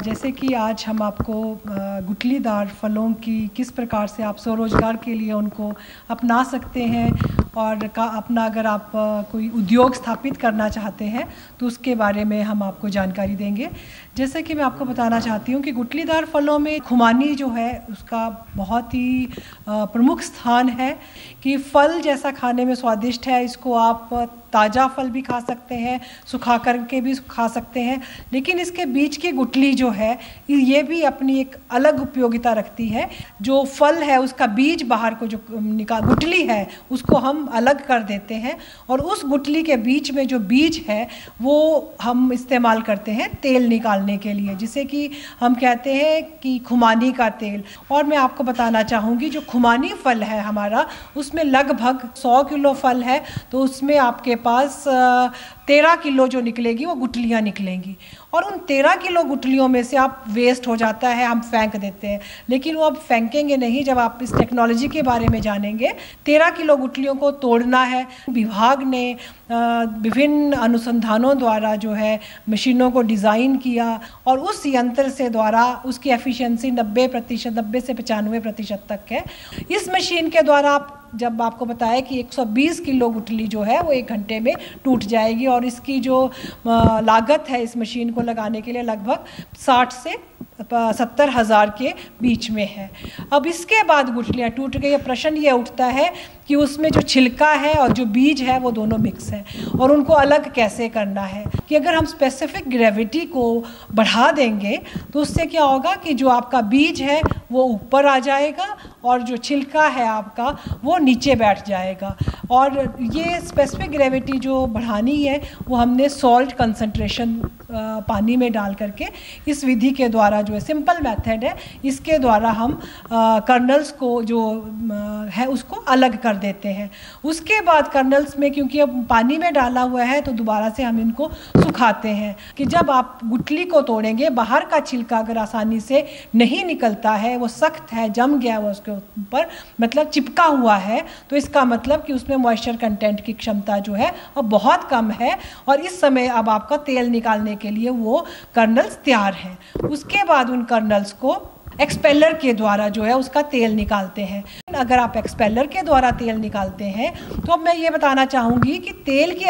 जैसे कि आज हम आपको गुठलीदार फलों की किस प्रकार से आप स्वरोजगार के लिए उनको अपना सकते हैं और अपना अगर आप कोई उद्योग स्थापित करना चाहते हैं तो उसके बारे में हम आपको जानकारी देंगे। जैसे कि मैं आपको बताना चाहती हूँ कि गुठलीदार फलों में खुमानी जो है उसका बहुत ही प्रमुख स्थान है कि फल जैसा खाने में स्वादिष्ट है। इसको आप ताज़ा फल भी खा सकते हैं, सुखा करके भी खा सकते हैं, लेकिन इसके बीच की गुठली जो है ये भी अपनी एक अलग उपयोगिता रखती है। जो फल है उसका बीज बाहर को जो गुठली है उसको हम अलग कर देते हैं और उस गुठली के बीच में जो बीज है वो हम इस्तेमाल करते हैं तेल निकालने के लिए, जिसे कि हम कहते हैं कि खुमानी का तेल। और मैं आपको बताना चाहूँगी जो खुमानी फल है हमारा उसमें लगभग 100 किलो फल है तो उसमें आपके पास 13 किलो जो निकलेगी वो गुठलियाँ निकलेंगी और उन 13 किलो गुठलियों में से आप वेस्ट हो जाता है, हम फेंक देते हैं, लेकिन वो अब फेंकेंगे नहीं। जब आप इस टेक्नोलॉजी के बारे में जानेंगे, 13 किलो गुठलियों को तोड़ना है। विभाग ने विभिन्न अनुसंधानों द्वारा जो है मशीनों को डिज़ाइन किया और उस यंत्र से द्वारा उसकी एफिशिएंसी 90% से 95% तक है। इस मशीन के द्वारा आप जब आपको बताया कि 120 किलो गुठली जो है वो 1 घंटे में टूट जाएगी और इसकी जो लागत है इस मशीन को लगाने के लिए लगभग 60 से 70 हज़ार के बीच में है। अब इसके बाद गुठलियाँ टूट गई, प्रश्न ये उठता है कि उसमें जो छिलका है और जो बीज है वो दोनों मिक्स हैं और उनको अलग कैसे करना है। कि अगर हम स्पेसिफिक ग्रेविटी को बढ़ा देंगे तो उससे क्या होगा कि जो आपका बीज है वो ऊपर आ जाएगा और जो छिलका है आपका वो नीचे बैठ जाएगा। और ये स्पेसिफिक ग्रेविटी जो बढ़ानी है वो हमने सॉल्ट कंसंट्रेशन पानी में डाल करके इस विधि के द्वारा जो है सिंपल मेथड है, इसके द्वारा हम कर्नल्स को जो है उसको अलग कर देते हैं। उसके बाद कर्नल्स में क्योंकि अब पानी में डाला हुआ है तो दोबारा से हम इनको सुखाते हैं कि जब आप गुठली को तोड़ेंगे बाहर का छिलका अगर आसानी से नहीं निकलता है, वो सख्त है, जम गया हुआ उसके ऊपर, मतलब चिपका हुआ है, तो इसका मतलब कि उसमें मॉइस्चर कंटेंट की क्षमता जो है अब बहुत कम है और इस समय अब आपका तेल निकालने के लिए वो कर्नल्स तैयार हैं। उसके बाद उन कर्नल्स को एक्सपेलर के द्वारा जो है उसका तेल निकालते हैं। अगर आप एक्सपेलर के द्वारा तेल निकालते हैं तो अब मैं ये बताना चाहूँगी कि तेल की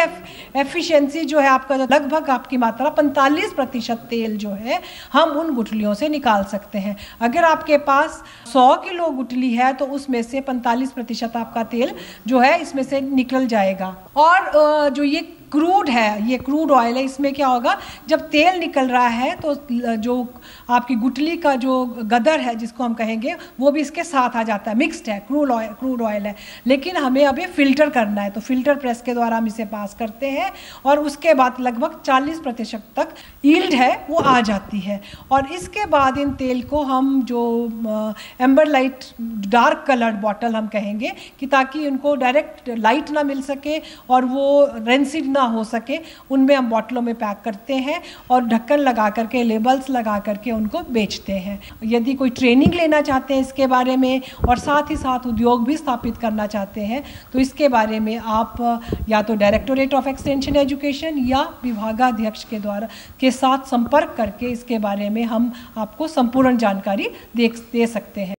एफिशिएंसी जो है आपका लगभग आपकी मात्रा 45% तेल जो है हम उन गुठलियों से निकाल सकते हैं। अगर आपके पास 100 किलो गुठली है तो उसमें से 45% आपका तेल जो है इसमें से निकल जाएगा। और जो ये क्रूड है, ये क्रूड ऑयल है, इसमें क्या होगा जब तेल निकल रहा है तो जो आपकी गुठली का जो गदर है जिसको हम कहेंगे वो भी इसके साथ आ जाता है, मिक्स्ड है, क्रूड ऑयल है, लेकिन हमें अब ये फिल्टर करना है तो फिल्टर प्रेस के द्वारा हम इसे पास करते हैं और उसके बाद लगभग 40% तक यील्ड है वो आ जाती है। और इसके बाद इन तेल को हम जो amber light dark coloured bottle हम कहेंगे कि ताकि उनको डायरेक्ट लाइट ना मिल सके और वो रेंसिड ना हो सके, उनमें हम बॉटलों में पैक करते हैं और ढक्कन लगा करके लेबल्स लगा करके उनको बेचते हैं। यदि कोई ट्रेनिंग लेना चाहते हैं इसके बारे में और साथ ही साथ उद्योग भी स्थापित करना चाहते हैं तो इसके बारे में आप या तो डायरेक्टोरेट ऑफ एक्सटेंशन एजुकेशन या विभागाध्यक्ष के साथ संपर्क करके इसके बारे में हम आपको संपूर्ण जानकारी दे सकते हैं।